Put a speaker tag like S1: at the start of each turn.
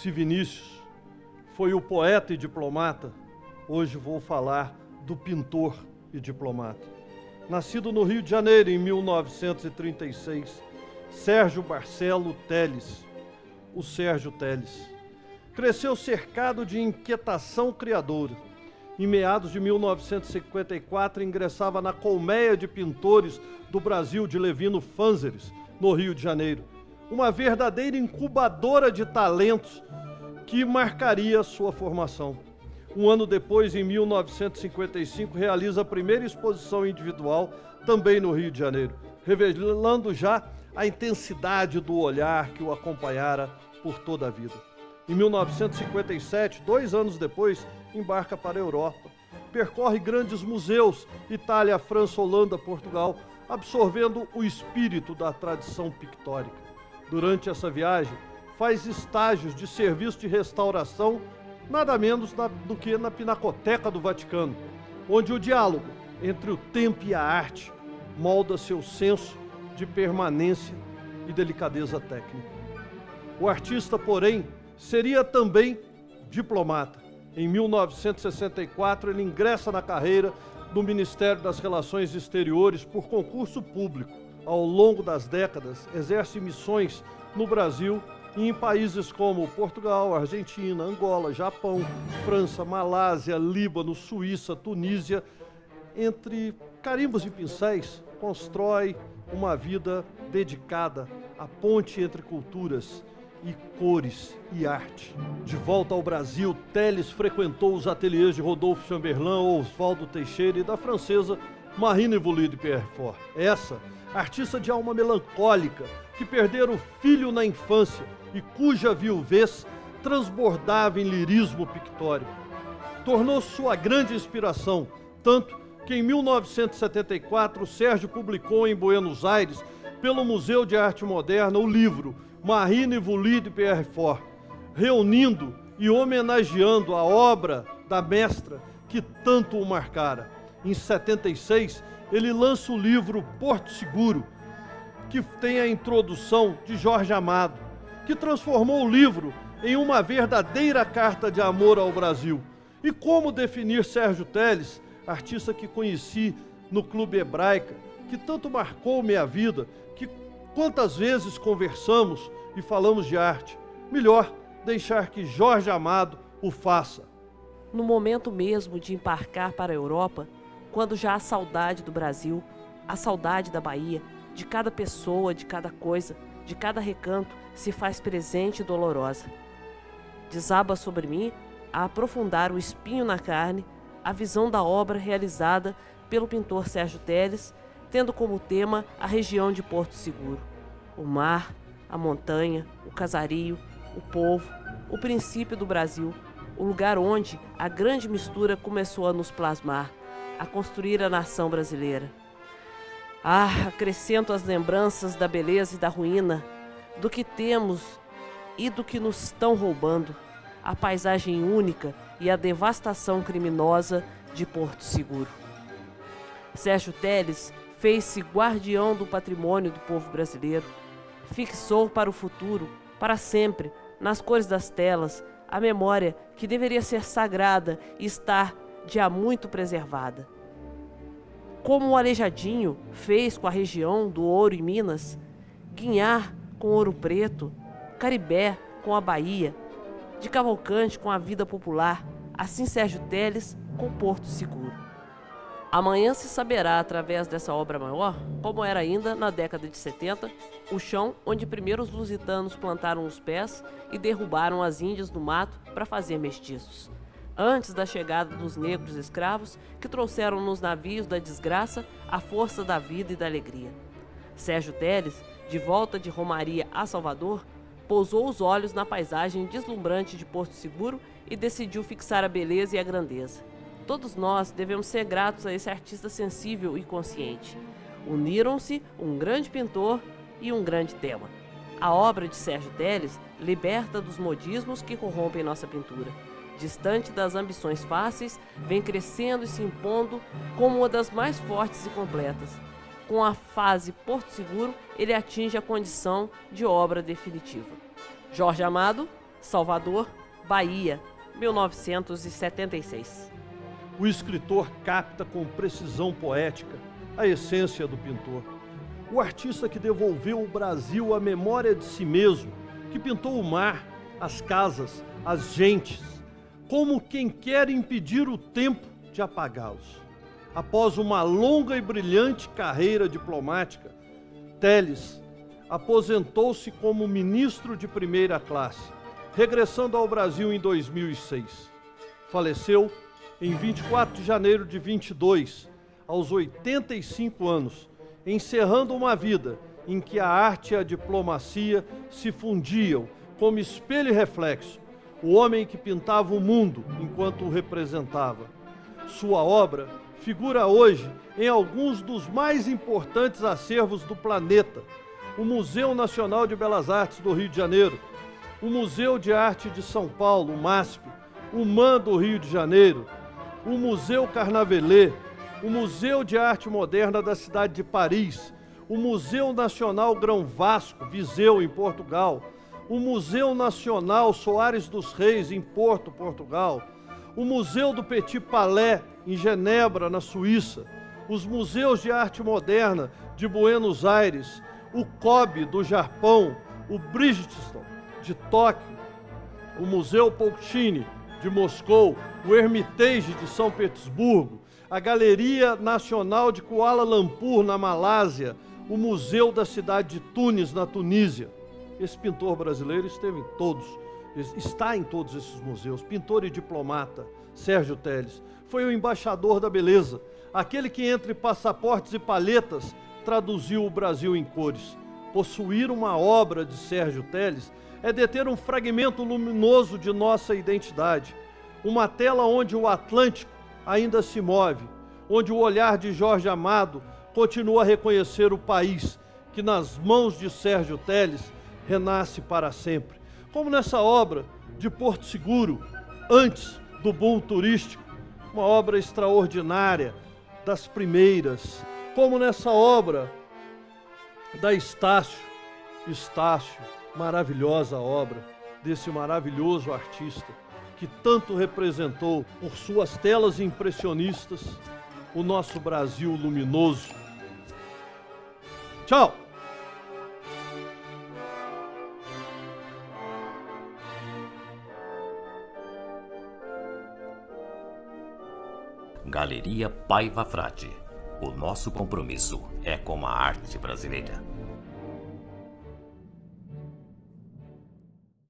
S1: Se Vinícius foi o poeta e diplomata, hoje vou falar do pintor e diplomata. Nascido no Rio de Janeiro em 1936, Sérgio Barcelo Telles, o Sérgio Telles. Cresceu cercado de inquietação criadora. Em meados de 1954, ingressava na Colmeia de Pintores do Brasil de Levino Fanzeres, no Rio de Janeiro. Uma verdadeira incubadora de talentos que marcaria sua formação. Um ano depois, em 1955, realiza a primeira exposição individual, também no Rio de Janeiro, revelando já a intensidade do olhar que o acompanhara por toda a vida. Em 1957, 2 anos depois, embarca para a Europa. Percorre grandes museus, Itália, França, Holanda, Portugal, absorvendo o espírito da tradição pictórica. Durante essa viagem, faz estágios de serviço de restauração, nada menos do que na Pinacoteca do Vaticano, onde o diálogo entre o tempo e a arte molda seu senso de permanência e delicadeza técnica. O artista, porém, seria também diplomata. Em 1964, ele ingressa na carreira do Ministério das Relações Exteriores por concurso público. Ao longo das décadas, exerce missões no Brasil e em países como Portugal, Argentina, Angola, Japão, França, Malásia, Líbano, Suíça, Tunísia. Entre carimbos e pincéis, constrói uma vida dedicada à ponte entre culturas e cores e arte. De volta ao Brasil, Telles frequentou os ateliês de Rodolphe Chamberlain, Oswaldo Teixeira e da francesa Marine Evouli de Pierrefort. Essa, artista de alma melancólica, que perdera o filho na infância e cuja viuvez transbordava em lirismo pictórico. Tornou-se sua grande inspiração, tanto que em 1974 Sérgio publicou em Buenos Aires, pelo Museu de Arte Moderna, o livro Marine Evouli de Pierrefort, reunindo e homenageando a obra da mestra que tanto o marcara. Em 76, ele lança o livro Porto Seguro, que tem a introdução de Jorge Amado, que transformou o livro em uma verdadeira carta de amor ao Brasil. E como definir Sérgio Telles, artista que conheci no Clube Hebraica, que tanto marcou minha vida, que quantas vezes conversamos e falamos de arte? Melhor deixar que Jorge Amado o faça.
S2: No momento mesmo de embarcar para a Europa, quando já há saudade do Brasil, a saudade da Bahia, de cada pessoa, de cada coisa, de cada recanto, se faz presente e dolorosa. Desaba sobre mim, a aprofundar o espinho na carne, a visão da obra realizada pelo pintor Sérgio Telles, tendo como tema a região de Porto Seguro. O mar, a montanha, o casario, o povo, o princípio do Brasil, o lugar onde a grande mistura começou a nos plasmar, a construir a nação brasileira. Acrescento as lembranças da beleza e da ruína, do que temos e do que nos estão roubando, a paisagem única e a devastação criminosa de Porto Seguro. Sérgio Telles fez-se guardião do patrimônio do povo brasileiro, fixou para o futuro, para sempre, nas cores das telas, a memória que deveria ser sagrada e estar de há muito preservada. Como o Aleijadinho fez com a região do Ouro e Minas, Guinhar com Ouro Preto, Caribé com a Bahia, de Cavalcante com a vida popular, assim Sérgio Telles com Porto Seguro. Amanhã se saberá, através dessa obra maior, como era ainda, na década de 70, o chão onde primeiro os lusitanos plantaram os pés e derrubaram as índias do mato para fazer mestiços. Antes da chegada dos negros escravos que trouxeram nos navios da desgraça a força da vida e da alegria. Sérgio Telles, de volta de Romaria a Salvador, pousou os olhos na paisagem deslumbrante de Porto Seguro e decidiu fixar a beleza e a grandeza. Todos nós devemos ser gratos a esse artista sensível e consciente. Uniram-se um grande pintor e um grande tema. A obra de Sérgio Telles liberta dos modismos que corrompem nossa pintura. Distante das ambições fáceis, vem crescendo e se impondo como uma das mais fortes e completas. Com a fase Porto Seguro, ele atinge a condição de obra definitiva. Jorge Amado, Salvador, Bahia, 1976.
S1: O escritor capta com precisão poética a essência do pintor. O artista que devolveu ao Brasil a memória de si mesmo, que pintou o mar, as casas, as gentes, como quem quer impedir o tempo de apagá-los. Após uma longa e brilhante carreira diplomática, Telles aposentou-se como ministro de primeira classe, regressando ao Brasil em 2006. Faleceu em 24 de janeiro de 22, aos 85 anos, encerrando uma vida em que a arte e a diplomacia se fundiam como espelho e reflexo, o homem que pintava o mundo enquanto o representava. Sua obra figura hoje em alguns dos mais importantes acervos do planeta: o Museu Nacional de Belas Artes do Rio de Janeiro, o Museu de Arte de São Paulo, o MASP, o MAN do Rio de Janeiro, o Museu Carnavalet, o Museu de Arte Moderna da cidade de Paris, o Museu Nacional Grão Vasco, Viseu, em Portugal, o Museu Nacional Soares dos Reis, em Porto, Portugal, o Museu do Petit Palais, em Genebra, na Suíça, os Museus de Arte Moderna de Buenos Aires, o COB do Japão, o Bridgestone de Tóquio, o Museu Pouchini de Moscou, o Hermitage de São Petersburgo, a Galeria Nacional de Kuala Lumpur, na Malásia, o Museu da cidade de Tunis, na Tunísia. Esse pintor brasileiro está em todos esses museus. Pintor e diplomata, Sérgio Telles, foi o embaixador da beleza, aquele que entre passaportes e palhetas traduziu o Brasil em cores. Possuir uma obra de Sérgio Telles é deter um fragmento luminoso de nossa identidade, uma tela onde o Atlântico ainda se move, onde o olhar de Jorge Amado continua a reconhecer o país que nas mãos de Sérgio Telles renasce para sempre. Como nessa obra de Porto Seguro, antes do boom turístico, uma obra extraordinária, das primeiras. Como nessa obra da Estácio, maravilhosa obra desse maravilhoso artista que tanto representou por suas telas impressionistas o nosso Brasil luminoso. Tchau!
S3: Galeria Paiva Frade. O nosso compromisso é com a arte brasileira.